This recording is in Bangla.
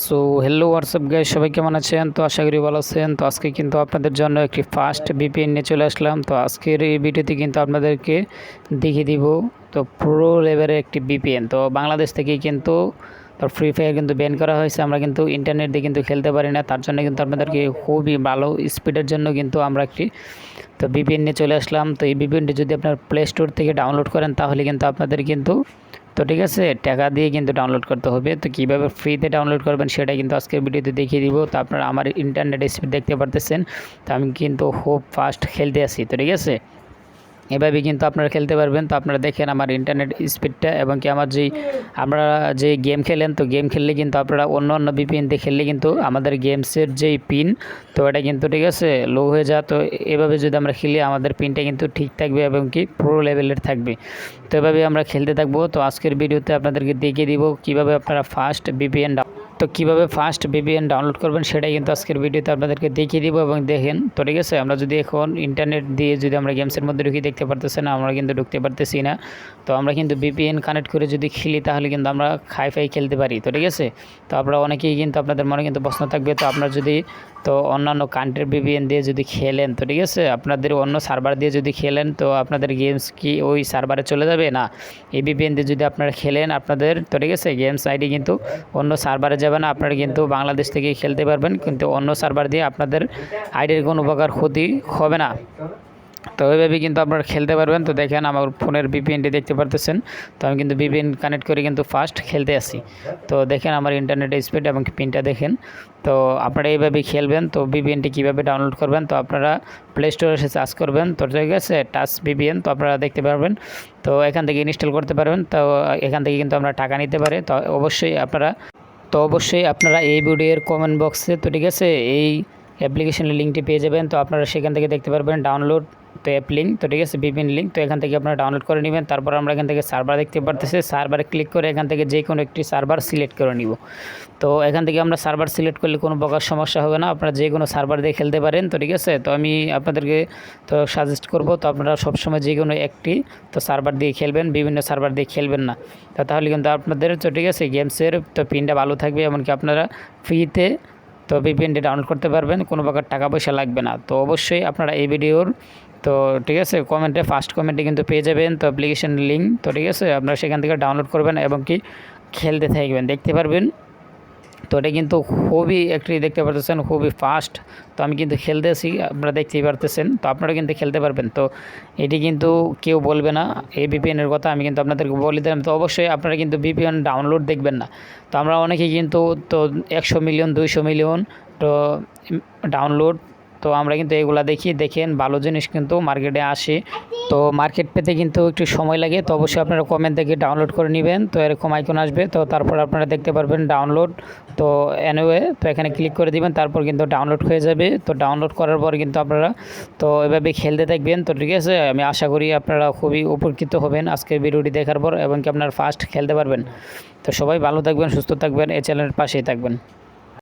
সো হ্যালো হোয়াটসঅ্যাপ গাইস, সবাই কেমন আছেন? তো আশা করি ভালো আছেন। তো আজকে কিন্তু আপনাদের জন্য একটি ফাস্ট ভিপিএন নিয়ে চলে আসলাম। তো আজকের এই ভিডিওতে কিন্তু আপনাদেরকে দেখিয়ে দিব তো প্রো লেভেলের একটি ভিপিএন। তো বাংলাদেশ থেকেই কিন্তু ফ্রি ফায়ার কিন্তু ব্যান করা হয়েছে। আমরা কিন্তু ইন্টারনেট দিয়ে কিন্তু খেলতে পারি না, তার জন্য কিন্তু আপনাদেরকে খুবই ভালো স্পিডের জন্য কিন্তু আমরা একটি ভিপিএন নিয়ে চলে আসলাম। তো এই ভিপিএনটি যদি আপনার প্লে স্টোর থেকে ডাউনলোড করেন তাহলে কিন্তু আপনাদের কিন্তু ঠিক আছে টাকা দিয়ে কিন্তু ডাউনলোড করতে হবে। তো কীভাবে ফ্রিতে ডাউনলোড করবেন সেটা কিন্তু আজকের ভিডিওতে দেখিয়ে দিব। তো আপনারা আমার ইন্টারনেট স্পিড দেখতে পারতেছেন। তো আমি কিন্তু খুব ফাস্ট খেলতে আসি। তো ঠিক আছে, এভাবে কিন্তু আপনারা খেলতে পারবেন। তো আপনারা দেখেন আমার ইন্টারনেট স্পিডটা এবং কি আমার আমরা যে গেম খেলেন, তো গেম খেললে কিন্তু আপনারা অন্য ভিপিএন দিয়ে খেললে কিন্তু আমাদের গেমসের যেই পিন, তো এটা কিন্তু ঠিক আছে লো হয়ে যায়। তো এভাবে যদি আমরা খেলি আমাদের পিনটা কিন্তু ঠিক থাকবে এবং কি প্রো লেভেলের থাকবে। তো এভাবে আমরা খেলতে থাকবো। তো আজকের ভিডিওতে আপনাদেরকে দেখিয়ে দিব কীভাবে আপনারা ফাস্ট ভিপিএন ডাউনলোড করবেন সেটাই কিন্তু আজকের ভিডিওতে আপনাদেরকে দেখিয়ে দিব এবং দেখেন। তো ঠিক আছে, আমরা যদি এখন ইন্টারনেট দিয়ে যদি আমরা গেমসের মধ্যে ঢুকি, দেখতে পারতেছেন আমরা কিন্তু ঢুকতে পারতেছি না। তো আমরা কিন্তু ভিপিএন কানেক্ট করে যদি খেলি তাহলে কিন্তু আমরা হাই-ফাই খেলতে পারি। তো ঠিক আছে, তো আপনারা অনেকেই কিন্তু আপনাদের মনে কিন্তু প্রশ্ন থাকবে, তো আপনারা যদি অন্যান্য কান্ট্রির ভিপিএন দিয়ে যদি খেলেন, তো ঠিক আছে আপনাদের অন্য সার্ভার দিয়ে যদি খেলেন তো আপনাদের গেমস কি ওই সার্ভারে চলে যাবে না? এই ভিপিএন দিয়ে যদি আপনারা খেলেন আপনাদের, তো ঠিক আছে গেমস আইডি কিন্তু অন্য সার্ভারে যাবে না। আপনারা কিন্তু বাংলাদেশ থেকে খেলতে পারবেন, কিন্তু অন্য সার্ভার দিয়ে আপনাদের আইডির কোনো প্রকার ক্ষতি হবে না। তো ওইভাবে কিন্তু আপনারা খেলতে পারবেন। তো দেখেন আমার ফোনের ভিপিএনটি দেখতে পারতেছেন। তো আমি কিন্তু ভিপিএন কানেক্ট করে কিন্তু ফাস্ট খেলতে আসি। তো দেখেন আমার ইন্টারনেটের স্পিড এবং পিনটা দেখেন। তো আপনারা এইভাবেই খেলবেন। তো ভিপিএনটি কীভাবে ডাউনলোড করবেন, তো আপনারা প্লে স্টোরে এসে সার্চ করবেন। তো ঠিক আছে টাচ ভিপিএন, তো আপনারা দেখতে পারবেন। তো এখান থেকে ইনস্টল করতে পারবেন। তো এখান থেকে কিন্তু আমরা টাকা নিতে পারি। তো অবশ্যই আপনারা এই ভিডিওর কমেন্ট বক্সে, তো ঠিক আছে এই অ্যাপ্লিকেশনের লিঙ্কটি পেয়ে যাবেন। তো আপনারা সেখান থেকে দেখতে পারবেন ডাউনলোড তো অ্যাপ লিঙ্ক, তো ঠিক আছে ভিপিএন লিঙ্ক। তো এখান থেকে আপনারা ডাউনলোড করে নেবেন। তারপর আমরা এখান থেকে সার্ভার দেখতে পারতেছি, সার্ভারে ক্লিক করে এখান থেকে যে কোনো একটি সার্ভার সিলেক্ট করে নিব। তো এখান থেকে আমরা সার্ভার সিলেক্ট করলে কোনো প্রকার সমস্যা হবে না, আপনারা যে কোনো সার্ভার দিয়ে খেলতে পারেন। তো ঠিক আছে, তো আমি আপনাদেরকে সাজেস্ট করব তো আপনারা সবসময় যে কোনো একটি সার্ভার দিয়ে খেলবেন, বিভিন্ন সার্ভার দিয়ে খেলবেন না। তো তাহলে কিন্তু আপনাদের তো ঠিক আছে গেমসের পিনটা ভালো থাকবে, এমনকি আপনারা ফ্রিতে ভিপিএনটি ডাউনলোড করতে পারবেন, কোনো প্রকার টাকা পয়সা লাগবে না। তো অবশ্যই আপনারা এই ভিডিওর ঠিক আছে ফার্স্ট কমেন্টে কিন্তু পেয়ে যাবেন তো অ্যাপ্লিকেশন লিঙ্ক। তো ঠিক আছে আপনারা সেখান থেকে ডাউনলোড করবেন এবং কি খেলতে থাকবেন, দেখতে পারবেন। তো এটা কিন্তু খুবই একটি দেখতে পারতেছেন খুবই ফাস্ট। তো আমি কিন্তু খেলতেছি, আপনারা দেখতেই পারতেছেন। তো আপনারা কিন্তু খেলতে পারবেন। তো এটি কিন্তু কেউ বলবে না এই ভিপিএনের কথা, আমি কিন্তু আপনাদেরকে বলে দিলাম। তো অবশ্যই আপনারা কিন্তু ভিপিএন ডাউনলোড দেখবেন না। তো আমরা অনেকেই কিন্তু 100 মিলিয়ন 200 মিলিয়ন ডাউনলোড, তো আমরা কিন্তু এগুলা দেখেন ভালো জিনিস কিন্তু মার্কেটে আসে। তো মার্কেট পেতে কিন্তু একটু সময় লাগে। তো অবশ্যই আপনারা কমেন্ট থেকে ডাউনলোড করে নেবেন। তো এরকম আইকন আসবে, তো তারপর আপনারা দেখতে পারবেন ডাউনলোড। তো এনিওয়ে তো এখানে ক্লিক করে দিবেন, তারপর কিন্তু ডাউনলোড হয়ে যাবে। তো ডাউনলোড করার পর কিন্তু আপনারা এভাবে খেলতে থাকবেন। তো ঠিক আছে, আমি আশা করি আপনারা খুবই উপকৃত হবেন আজকের ভিডিওটি দেখার পর এবং কি আপনারা ফাস্ট খেলতে পারবেন। তো সবাই ভালো থাকবেন, সুস্থ থাকবেন, এই চ্যানেলের পাশেই থাকবেন।